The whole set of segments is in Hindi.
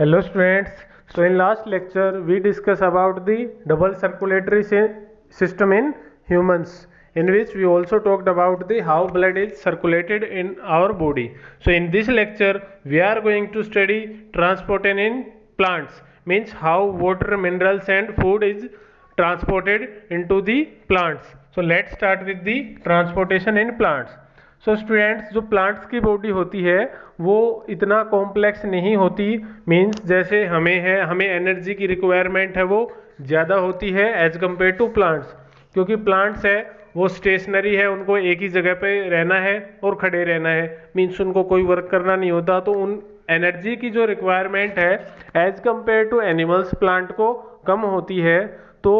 Hello students. So in last lecture we discussed about the double circulatory system in humans, in which we also talked about the how blood is circulated in our body. So in this lecture we are going to study transportation in plants, means how water, minerals and food is transported into the plants. So let's start with the transportation in plants. So students, जो प्लांट्स की बॉडी होती है वो इतना कॉम्प्लेक्स नहीं होती, मीन्स जैसे हमें एनर्जी की रिक्वायरमेंट है वो ज़्यादा होती है एज कम्पेयर टू प्लांट्स, क्योंकि प्लांट्स है वो स्टेशनरी है, उनको एक ही जगह पे रहना है और खड़े रहना है, मीन्स उनको कोई वर्क करना नहीं होता, तो उन एनर्जी की जो रिक्वायरमेंट है as compare to animals plant को कम होती है। तो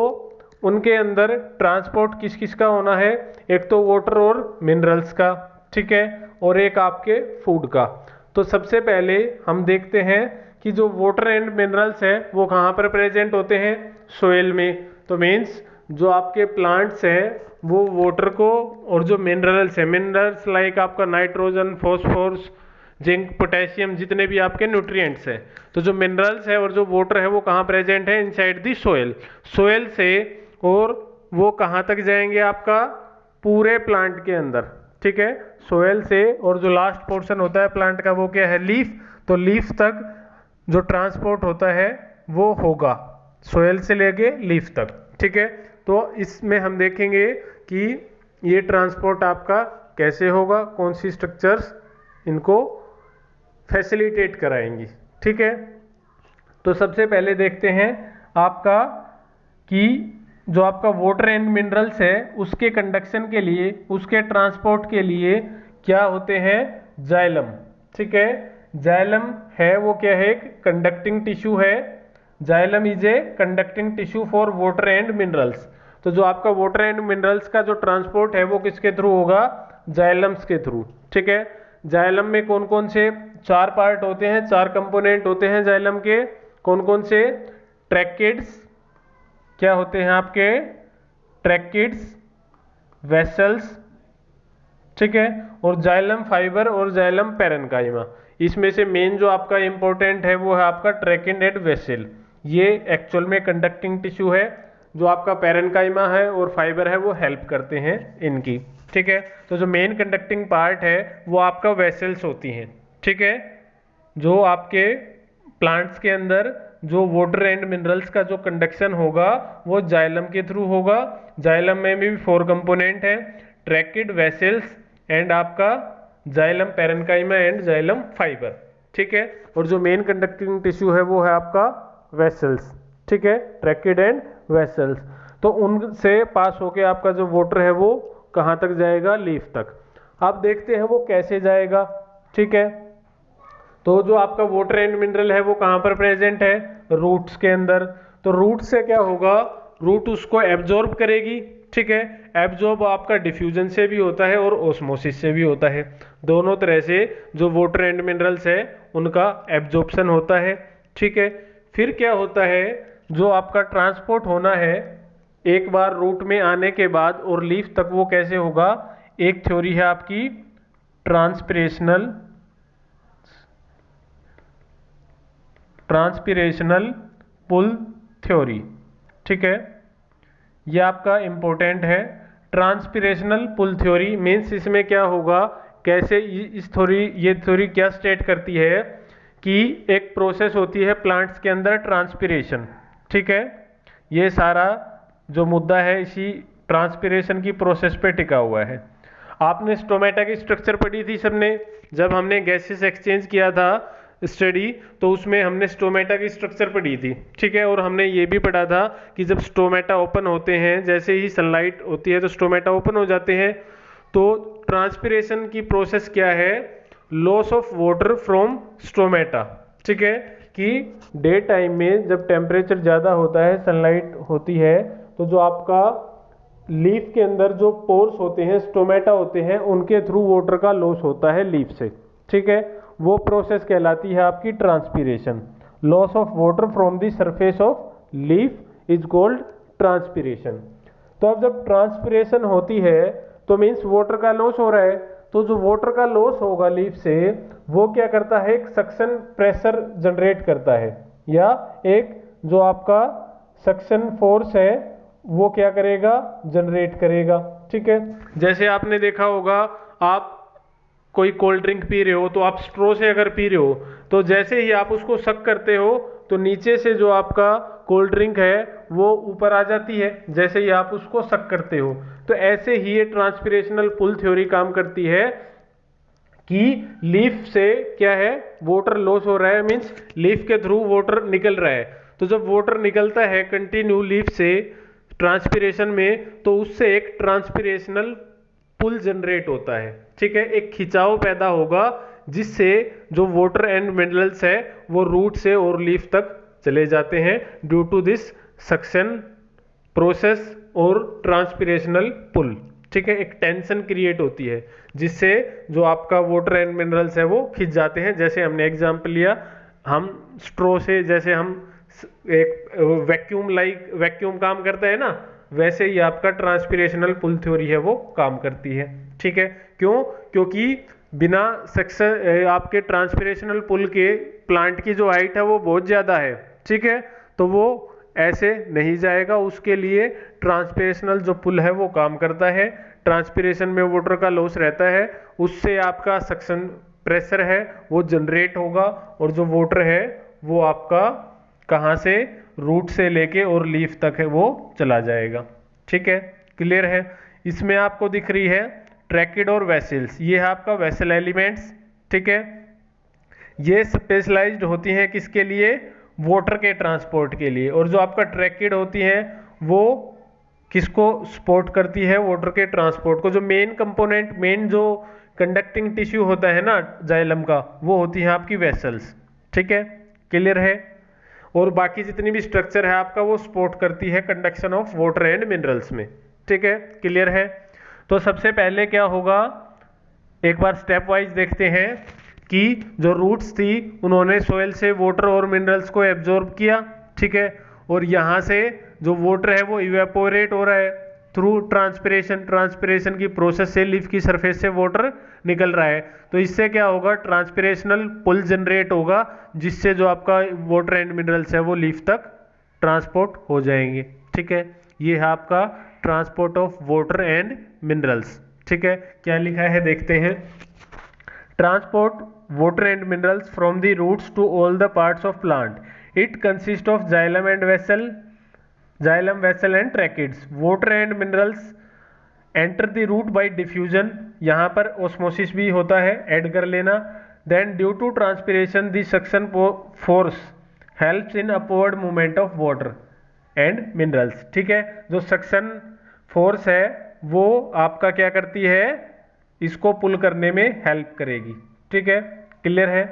उनके अंदर ट्रांसपोर्ट किस किस का होना है, एक तो वाटर और मिनरल्स का, ठीक है, और एक आपके फूड का। तो सबसे पहले हम देखते हैं कि जो वाटर एंड मिनरल्स है वो कहाँ पर प्रेजेंट होते हैं, सोइल में। तो मीन्स जो आपके प्लांट्स हैं वो वाटर को, और जो मिनरल्स है, मिनरल्स लाइक आपका नाइट्रोजन, फॉस्फोरस, जिंक, पोटेशियम, जितने भी आपके न्यूट्रिएंट्स हैं, तो जो मिनरल्स है और जो वाटर है वो कहाँ प्रेजेंट है, इनसाइड दी सोइल। सोइल से और वो कहाँ तक जाएंगे, आपका पूरे प्लांट के अंदर, ठीक है, सोइल से। और जो लास्ट पोर्शन होता है प्लांट का वो क्या है, लीफ। तो लीफ तक जो ट्रांसपोर्ट होता है वो होगा सोइल से लेके लीफ तक, ठीक है। तो इसमें हम देखेंगे कि ये ट्रांसपोर्ट आपका कैसे होगा, कौन सी स्ट्रक्चर्स इनको फैसिलिटेट कराएंगी, ठीक है। तो सबसे पहले देखते हैं आपका कि जो आपका वाटर एंड मिनरल्स है उसके कंडक्शन के लिए, उसके ट्रांसपोर्ट के लिए क्या होते हैं, जाइलम, ठीक है। जाइलम है वो क्या है, एक कंडक्टिंग टिश्यू है। Xylem is a conducting tissue for water and minerals. तो जो आपका वाटर एंड मिनरल्स का जो ट्रांसपोर्ट है वो किसके थ्रू होगा, जाइलम्स के थ्रू, ठीक है। जाइलम में कौन कौन से चार पार्ट होते हैं, चार कंपोनेंट होते हैं जाइलम के, कौन कौन से, ट्रैकिड्स, क्या होते हैं आपके, ट्रैकिड्स, वेसल्स, ठीक है, और जाइलम फाइबर और जाइलम पैरेन्काइमा। इसमें से मेन जो आपका इंपॉर्टेंट है वो है आपका ट्रैकिड एंड वेसल। ये एक्चुअल में कंडक्टिंग टिश्यू है, जो आपका पैरेन्काइमा है और फाइबर है वो हेल्प करते हैं इनकी, ठीक है। तो जो मेन कंडक्टिंग पार्ट है वो आपका वेसल्स होती हैं, ठीक है। जो आपके प्लांट्स के अंदर जो वाटर एंड मिनरल्स का जो कंडक्शन होगा वो जाइलम के थ्रू होगा। जाइलम में भी 4 कंपोनेंट हैं, ट्रैकिड, वेसल्स एंड आपका xylem parenchyma and xylem fibre, ठीक है। और जो मेन कंडक्टिंग टिश्यू है वो है आपका वेसल्स, ठीक है, ट्रैकिड एंड वेसल्स। तो उनसे पास होके आपका जो वाटर है वो कहाँ तक जाएगा, लीफ तक। अब देखते हैं वो कैसे जाएगा, ठीक है। तो जो आपका वाटर एंड मिनरल है वो कहाँ पर प्रेजेंट है, रूट्स के अंदर। तो रूट से क्या होगा, रूट उसको एब्जॉर्ब करेगी, ठीक है। एब्जॉर्ब आपका डिफ्यूजन से भी होता है और ओस्मोसिस से भी होता है, दोनों तरह से जो वाटर एंड मिनरल्स है उनका एब्जॉर्प्शन होता है, ठीक है। फिर क्या होता है, जो आपका ट्रांसपोर्ट होना है एक बार रूट में आने के बाद और लीफ तक, वो कैसे होगा, एक थ्योरी है आपकी ट्रांसपिरेशनल पुल थ्योरी, ठीक है। ये आपका इंपॉर्टेंट है, ट्रांसपिरेशनल पुल थ्योरी। मीन्स इसमें क्या होगा, कैसे ये थ्योरी क्या स्टेट करती है कि एक प्रोसेस होती है प्लांट्स के अंदर, ट्रांसपिरेशन, ठीक है। ये सारा जो मुद्दा है इसी ट्रांसपिरेशन की प्रोसेस पे टिका हुआ है। आपने स्टोमेटा की स्ट्रक्चर पढ़ी थी सबने, जब हमने गैसेस एक्सचेंज किया था स्टडी, तो उसमें हमने स्टोमेटा की स्ट्रक्चर पढ़ी थी, ठीक है। और हमने ये भी पढ़ा था कि जब स्टोमेटा ओपन होते हैं, जैसे ही सनलाइट होती है तो स्टोमेटा ओपन हो जाते हैं। तो ट्रांसपिरेशन की प्रोसेस क्या है, loss of water from stomata, ठीक है, कि डे टाइम में जब टेम्परेचर ज़्यादा होता है, सनलाइट होती है, तो जो आपका लीफ के अंदर जो पोर्स होते हैं, स्टोमेटा होते हैं, उनके थ्रू वाटर का लॉस होता है लीफ से, ठीक है। वो प्रोसेस कहलाती है आपकी transpiration. Loss of water from the surface of leaf is called transpiration. तो अब जब ट्रांसपिरेशन होती है तो मीन्स वाटर का लॉस हो रहा है, तो जो वाटर का लॉस होगा लीफ से वो क्या करता है, एक सक्शन प्रेशर जनरेट करता है, या एक जो आपका सक्शन फोर्स है वो क्या करेगा, जनरेट करेगा। ठीक है, जैसे आपने देखा होगा, आप कोई कोल्ड ड्रिंक पी रहे हो तो आप स्ट्रो से अगर पी रहे हो तो जैसे ही आप उसको सक करते हो तो नीचे से जो आपका कोल्ड ड्रिंक है वो ऊपर आ जाती है, जैसे ही आप उसको सक करते हो। तो ऐसे ही ये ट्रांसपिरेशनल पुल थ्योरी काम करती है कि लीफ से क्या है, वाटर लॉस हो रहा है, मीन्स लीफ के थ्रू वाटर निकल रहा है। तो जब वाटर निकलता है कंटिन्यू लीफ से ट्रांसपिरेशन में, तो उससे एक ट्रांसपिरेशनल पुल जनरेट होता है। ठीक है, एक खिंचाव पैदा होगा जिससे जो वाटर एंड मिनरल्स है वो रूट से और लीफ तक चले जाते हैं due to this suction process और ट्रांसपिरेशनल पुल। ठीक है, एक टेंशन क्रिएट होती है जिससे जो आपका वाटर एंड मिनरल्स है वो खिंच जाते हैं। जैसे हमने एग्जांपल लिया, हम स्ट्रो से, जैसे हम एक वैक्यूम काम करता है ना, वैसे ही आपका ट्रांसपिरेशनल पुल थ्योरी है वो काम करती है। ठीक है, क्यों? क्योंकि बिना सक्शन आपके ट्रांसपिरेशनल पुल के प्लांट की जो हाइट है वो बहुत ज़्यादा है। ठीक है, तो वो ऐसे नहीं जाएगा, उसके लिए ट्रांसपिरेशनल जो पुल है वो काम करता है। ट्रांसपिरेशन में वाटर का लॉस रहता है, उससे आपका सक्शन प्रेशर है वो जनरेट होगा और जो वाटर है वो आपका कहाँ से, रूट से लेके और लीफ तक है वो चला जाएगा। ठीक है, क्लियर है? इसमें आपको दिख रही है ट्रैकिड और वेसल्स, ये है आपका वेसल एलिमेंट्स। ठीक है, ये स्पेशलाइज्ड होती हैं किसके लिए, वाटर के ट्रांसपोर्ट के लिए, और जो आपका ट्रैकिड होती हैं वो किसको सपोर्ट करती है, वाटर के ट्रांसपोर्ट को। जो मेन कंपोनेंट, मेन जो कंडक्टिंग टिश्यू होता है ना जाइलम का, वो होती है आपकी वेसल्स। ठीक है, क्लियर है? और बाकी जितनी भी स्ट्रक्चर है आपका वो सपोर्ट करती है conduction of water and minerals में। ठीक है, क्लियर है? तो सबसे पहले क्या होगा, एक बार स्टेप वाइज देखते हैं कि जो रूट्स थी उन्होंने सोयल से वाटर और मिनरल्स को एब्जॉर्ब किया। ठीक है, और यहाँ से जो वाटर है वो इवेपोरेट हो रहा है थ्रू ट्रांसपिरेशन की प्रोसेस से लीफ की सरफेस से वाटर निकल रहा है। तो इससे क्या होगा, ट्रांसपिरेशनल पुल जनरेट होगा जिससे जो आपका वाटर एंड मिनरल्स है वो लीफ तक ट्रांसपोर्ट हो जाएंगे। ठीक है, ये है आपका transport of water and minerals. ठीक है, क्या लिखा है देखते हैं। Transport water and minerals from the roots to all the parts of plant. It consists of xylem vessel and tracheids. Water and minerals enter the root by diffusion. यहाँ पर osmosis भी होता है, ऐड कर लेना. Then due to transpiration the suction force helps in upward movement of water and minerals. ठीक है, जो suction force है वो आपका क्या करती है, इसको पुल करने में हेल्प करेगी। ठीक है, क्लियर है?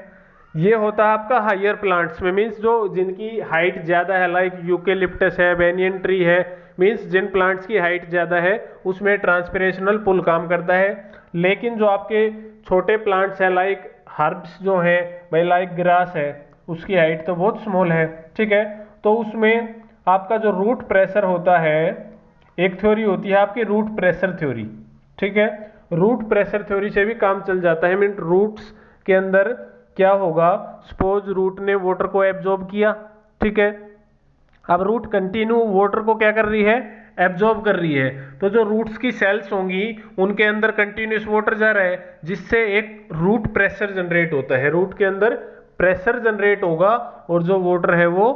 ये होता है आपका हायर प्लांट्स में, मीन्स जो जिनकी हाइट ज़्यादा है, लाइक यूकेलिप्टस है, बेनियन ट्री है, मीन्स जिन प्लांट्स की हाइट ज़्यादा है उसमें ट्रांसपिरेशनल पुल काम करता है। लेकिन जो आपके छोटे प्लांट्स हैं, लाइक हर्ब्स जो हैं भाई, लाइक ग्रास है, उसकी हाइट तो बहुत स्मॉल है। ठीक है, तो उसमें आपका जो रूट प्रेशर होता है, एक थ्योरी होती है आपकी रूट प्रेशर थ्योरी। ठीक है, रूट प्रेशर थ्योरी से भी काम चल जाता है। मीन रूट्स के अंदर क्या होगा, सपोज रूट ने वाटर को एब्जॉर्ब किया। ठीक है, अब रूट कंटिन्यू वाटर को क्या कर रही है, एब्जॉर्ब कर रही है। तो जो रूट्स की सेल्स होंगी उनके अंदर कंटिन्यूस वाटर जा रहा है जिससे एक रूट प्रेशर जनरेट होता है। रूट के अंदर प्रेशर जनरेट होगा और जो वाटर है वो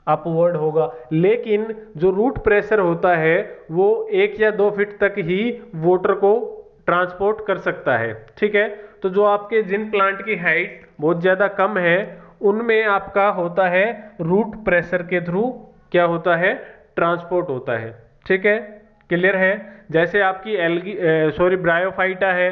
अपवर्ड होगा। लेकिन जो रूट प्रेशर होता है वो 1 या 2 फीट तक ही वाटर को ट्रांसपोर्ट कर सकता है। ठीक है, तो जो आपके जिन प्लांट की हाइट बहुत ज़्यादा कम है उनमें आपका होता है रूट प्रेशर के थ्रू क्या होता है, ट्रांसपोर्ट होता है। ठीक है, क्लियर है? जैसे आपकी ब्रायोफाइटा है,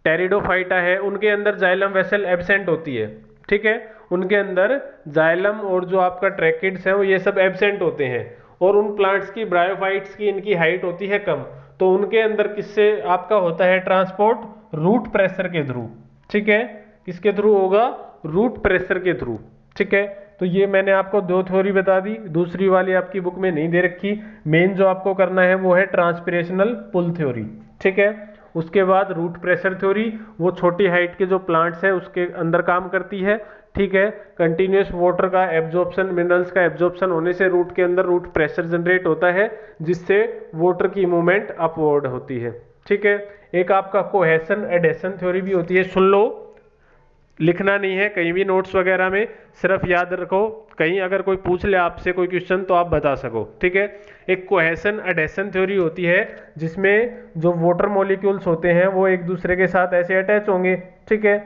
टेरिडोफाइटा है, उनके अंदर जाइलम वेसल एब्सेंट होती है। ठीक है, उनके अंदर जाइलम और जो आपका ट्रैकिड्स है वो ये सब एब्सेंट होते हैं। और उन प्लांट्स की, ब्रायोफाइट्स की, इनकी हाइट होती है कम, तो उनके अंदर किससे आपका होता है ट्रांसपोर्ट, रूट प्रेशर के थ्रू। ठीक है, किसके थ्रू होगा, रूट प्रेशर के थ्रू। ठीक है, तो ये मैंने आपको 2 थ्योरी बता दी, दूसरी वाली आपकी बुक में नहीं दे रखी। मेन जो आपको करना है वो है ट्रांसपिरेशनल पुल थ्योरी। ठीक है, उसके बाद रूट प्रेशर थ्योरी, वो छोटी हाइट के जो प्लांट्स है उसके अंदर काम करती है, ठीक है। कंटिन्यूस वाटर का एब्जॉर्प्शन, मिनरल्स का एब्जॉर्प्शन होने से रूट के अंदर रूट प्रेशर जनरेट होता है, जिससे वाटर की मूवमेंट अपवर्ड होती है, ठीक है। एक आपका कोहेशन एडेशन थ्योरी भी होती है, सुन लो, लिखना नहीं है कहीं भी नोट्स वगैरह में, सिर्फ याद रखो, कहीं अगर कोई पूछ ले आपसे कोई क्वेश्चन तो आप बता सको, ठीक है। एक कोहेशन एडेशन थ्योरी होती है जिसमें जो वाटर मॉलिक्यूल्स होते हैं वो एक दूसरे के साथ ऐसे अटैच होंगे, ठीक है।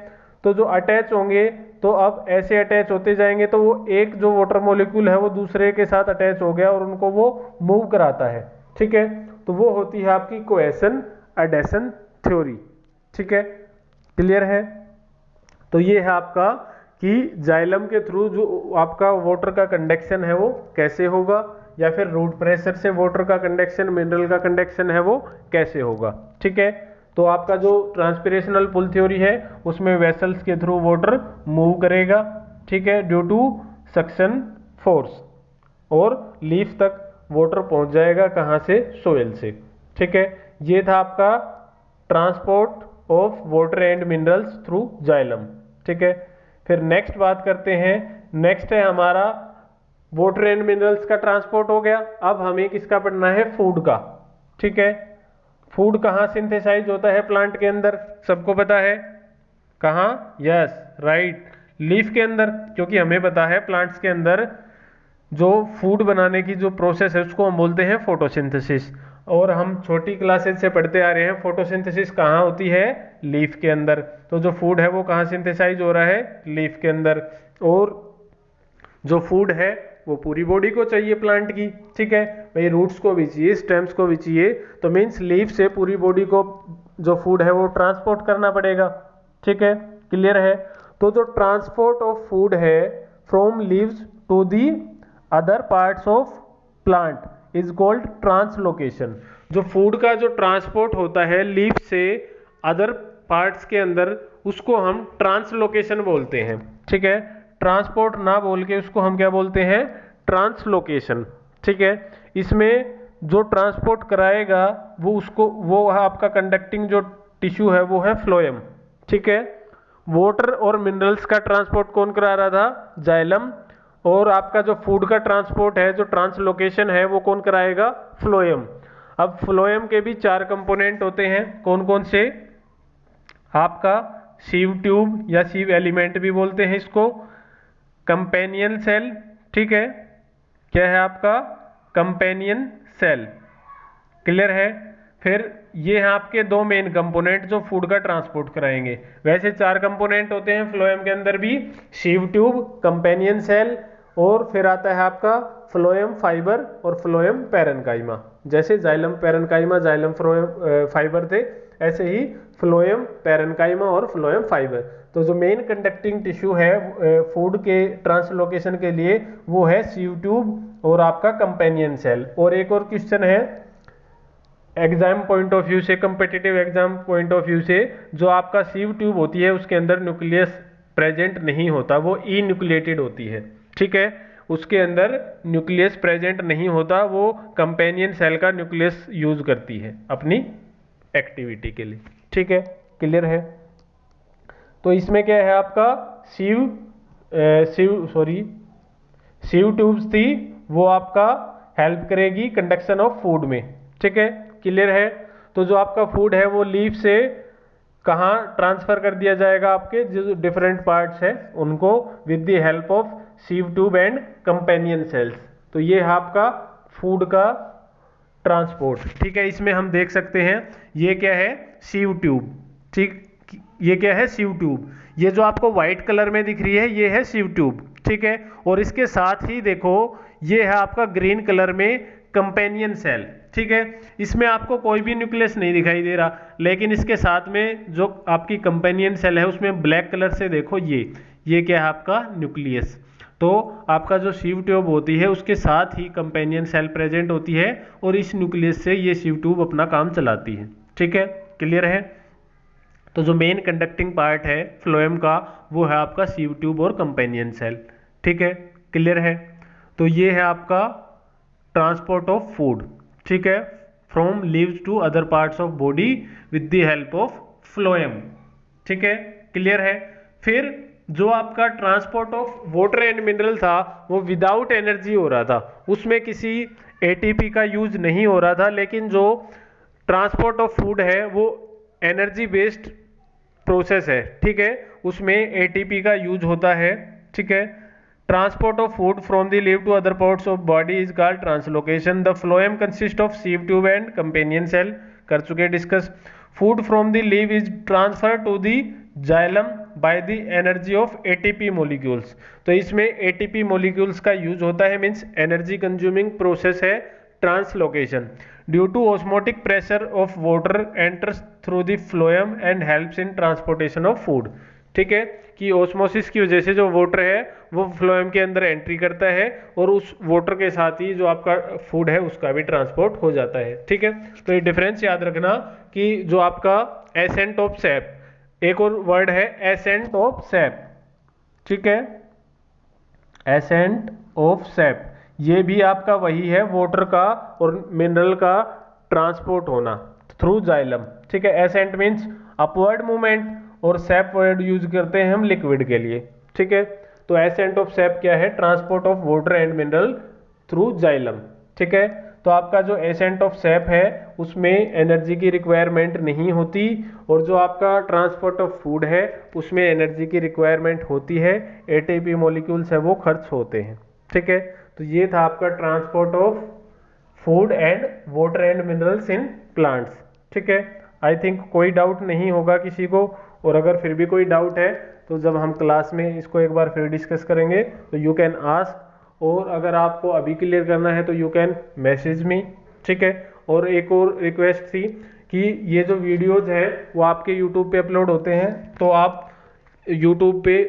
तो जो अटैच होंगे तो अब ऐसे अटैच होते जाएंगे तो वो एक जो वाटर मॉलिक्यूल है वो दूसरे के साथ अटैच हो गया और उनको वो मूव कराता है, ठीक है। तो वो होती है आपकी कोहेशन एडेशन थ्योरी, ठीक है, क्लियर है। तो ये है आपका कि जाइलम के थ्रू जो आपका वाटर का कंडक्शन है वो कैसे होगा, या फिर रूट प्रेशर से वाटर का कंडक्शन, मिनरल का कंडक्शन है वो कैसे होगा, ठीक है। तो आपका जो ट्रांसपिरेशनल पुल थ्योरी है उसमें वेसल्स के थ्रू वाटर मूव करेगा, ठीक है, ड्यू टू सक्शन फोर्स, और लीफ तक वाटर पहुंच जाएगा कहाँ से, सोइल से, ठीक है। ये था आपका transport of water and minerals through xylem, ठीक है। फिर नेक्स्ट बात करते हैं, नेक्स्ट है हमारा वाटर एंड मिनरल्स का ट्रांसपोर्ट हो गया। अब हमें किसका पढ़ना है, फूड का, ठीक है। फूड कहाँ सिंथेसाइज होता है प्लांट के अंदर, सबको पता है कहाँ, यस राइट, लीफ के अंदर, क्योंकि हमें पता है प्लांट्स के अंदर जो फूड बनाने की जो प्रोसेस है उसको हम बोलते हैं फोटोसिंथेसिस, और हम छोटी क्लासेस से पढ़ते आ रहे हैं फोटोसिंथेसिस कहाँ होती है, लीफ के अंदर। तो जो फूड है वो कहाँ सिंथेसाइज हो रहा है, लीफ के अंदर, और जो फूड है वो पूरी बॉडी को चाहिए प्लांट की, ठीक है भाई, रूट्स को भी चाहिए, स्टेम्स को भी चाहिए, तो मीन्स लीफ से पूरी बॉडी को जो फूड है वो ट्रांसपोर्ट करना पड़ेगा, ठीक है, क्लियर है। तो जो ट्रांसपोर्ट ऑफ फूड है from leaves to the other parts of plant is called translocation. जो फूड का जो ट्रांसपोर्ट होता है लीफ से अदर पार्ट्स के अंदर उसको हम ट्रांसलोकेशन बोलते हैं, ठीक है। ट्रांसपोर्ट ना बोल के उसको हम क्या बोलते हैं, ट्रांसलोकेशन, ठीक है। इसमें जो ट्रांसपोर्ट कराएगा वो उसको, वो आपका कंडक्टिंग जो टिश्यू है वो है फ्लोएम, ठीक है। वाटर और मिनरल्स का ट्रांसपोर्ट कौन करा रहा था, जाइलम, और आपका जो फूड का ट्रांसपोर्ट है, जो ट्रांसलोकेशन है, वो कौन कराएगा, फ्लोएम। अब फ्लोएम के भी 4 कंपोनेंट होते हैं, कौन कौन से, आपका सीव ट्यूब या सीव एलिमेंट भी बोलते हैं इसको, कंपेनियन सेल, ठीक है, क्या है आपका, कंपेनियन सेल, क्लियर है। फिर ये हैं आपके 2 मेन कंपोनेंट जो फूड का ट्रांसपोर्ट कराएंगे। वैसे 4 कंपोनेंट होते हैं फ्लोएम के अंदर भी, सीव ट्यूब, कंपेनियन सेल, और फिर आता है आपका फ्लोएम फाइबर और फ्लोएम पैरेन्काइमा। जैसे xylem parenchyma, xylem phloem fibre थे, ऐसे ही फ्लोएम पैरेन्काइमा और फ्लोएम फाइबर। तो जो मेन कंडक्टिंग टिश्यू है फूड के ट्रांसलोकेशन के लिए वो है सीव ट्यूब और आपका कंपेनियन सेल। और एक और क्वेश्चन है एग्जाम पॉइंट ऑफ व्यू से, competitive exam point of view से, जो आपका सीव ट्यूब होती है उसके अंदर न्यूक्लियस प्रेजेंट नहीं होता, वो ई न्यूक्लिएटेड होती है, ठीक है, उसके अंदर न्यूक्लियस प्रेजेंट नहीं होता, वो कंपेनियन सेल का न्यूक्लियस यूज करती है अपनी एक्टिविटी के लिए, ठीक है, क्लियर है। तो इसमें क्या है आपका सीव ट्यूब्स थी, वो आपका हेल्प करेगी कंडक्शन ऑफ फूड में, ठीक है, क्लियर है। तो जो आपका फूड है वो लीफ से कहाँ ट्रांसफर कर दिया जाएगा, आपके जो डिफरेंट पार्ट्स है उनको with the help of sieve tube and companion cells. तो ये है आपका फूड का ट्रांसपोर्ट, ठीक है। इसमें हम देख सकते हैं ये क्या है, सीव ट्यूब, ठीक, ये क्या है, सीव ट्यूब। ये जो आपको व्हाइट कलर में दिख रही है ये है सीव ट्यूब, ठीक है। और इसके साथ ही देखो ये है आपका ग्रीन कलर में कंपेनियन सेल, ठीक है। इसमें आपको कोई भी न्यूक्लियस नहीं दिखाई दे रहा, लेकिन इसके साथ में जो आपकी कंपेनियन सेल है उसमें ब्लैक कलर से देखो ये क्या है आपका न्यूक्लियस। तो आपका जो सीव ट्यूब होती है उसके साथ ही कंपेनियन सेल प्रेजेंट होती है और इस न्यूक्लियस से ये सीव ट्यूब अपना काम चलाती है, ठीक है, क्लियर है। तो जो मेन कंडक्टिंग पार्ट है फ्लोएम का वो है आपका सीव ट्यूब और कंपेनियन सेल, ठीक है, क्लियर है। तो ये है आपका ट्रांसपोर्ट ऑफ फूड, ठीक है। From leaves to other parts of body with the help of phloem. ठीक है, क्लियर है। फिर जो आपका transport of water and mineral था वो विदाउट एनर्जी हो रहा था, उसमें किसी एटीपी का यूज नहीं हो रहा था, लेकिन जो ट्रांसपोर्ट ऑफ फूड है वो एनर्जी बेस्ड प्रोसेस है। ठीक है, उसमें एटीपी का यूज होता है। ठीक है, transport of food from the leaf to other parts of body is called translocation. The phloem consist of sieve tube and companion cell, कर चुके discuss. Food from the leaf is transfer to the xylem by the energy of ATP molecules. तो इसमें एटीपी मॉलिक्यूल्स का यूज होता है, मींस एनर्जी कंज्यूमिंग प्रोसेस है translocation. Due to osmotic pressure of water enters through the phloem and helps in transportation of food. ठीक है, कि ऑस्मोसिस की वजह से जो वाटर है वो फ्लोएम के अंदर एंट्री करता है और उस वाटर के साथ ही जो आपका फूड है उसका भी ट्रांसपोर्ट हो जाता है। ठीक है, तो ये डिफरेंस याद रखना कि जो आपका एसेंट ऑफ सैप, एक और वर्ड है एसेंट ऑफ सैप। ठीक है, एसेंट ऑफ सैप, ये भी आपका वही है, वाटर का और मिनरल का ट्रांसपोर्ट होना थ्रू जाइलम। ठीक है, एसेंट मीन्स अपवर्ड मूवमेंट और सैप वर्ड यूज करते हैं हम लिक्विड के लिए। ठीक है, तो एसेंट ऑफ सैप क्या है? Transport of water and mineral through xylem. ठीक है, तो आपका जो एसेंट ऑफ सैप है उसमें एनर्जी की रिक्वायरमेंट नहीं होती और जो आपका ट्रांसपोर्ट ऑफ फूड है उसमें एनर्जी की रिक्वायरमेंट होती है, एटीपी मॉलिक्यूल्स है वो खर्च होते हैं। ठीक है, तो ये था आपका transport of food and water and minerals in plants. ठीक है, आई थिंक कोई डाउट नहीं होगा किसी को, और अगर फिर भी कोई डाउट है तो जब हम क्लास में इसको एक बार फिर डिस्कस करेंगे तो यू कैन आस्क, और अगर आपको अभी क्लियर करना है तो यू कैन मैसेज मी। ठीक है, और एक और रिक्वेस्ट थी कि ये जो वीडियोज है वो आपके यूट्यूब पे अपलोड होते हैं, तो आप यूट्यूब पे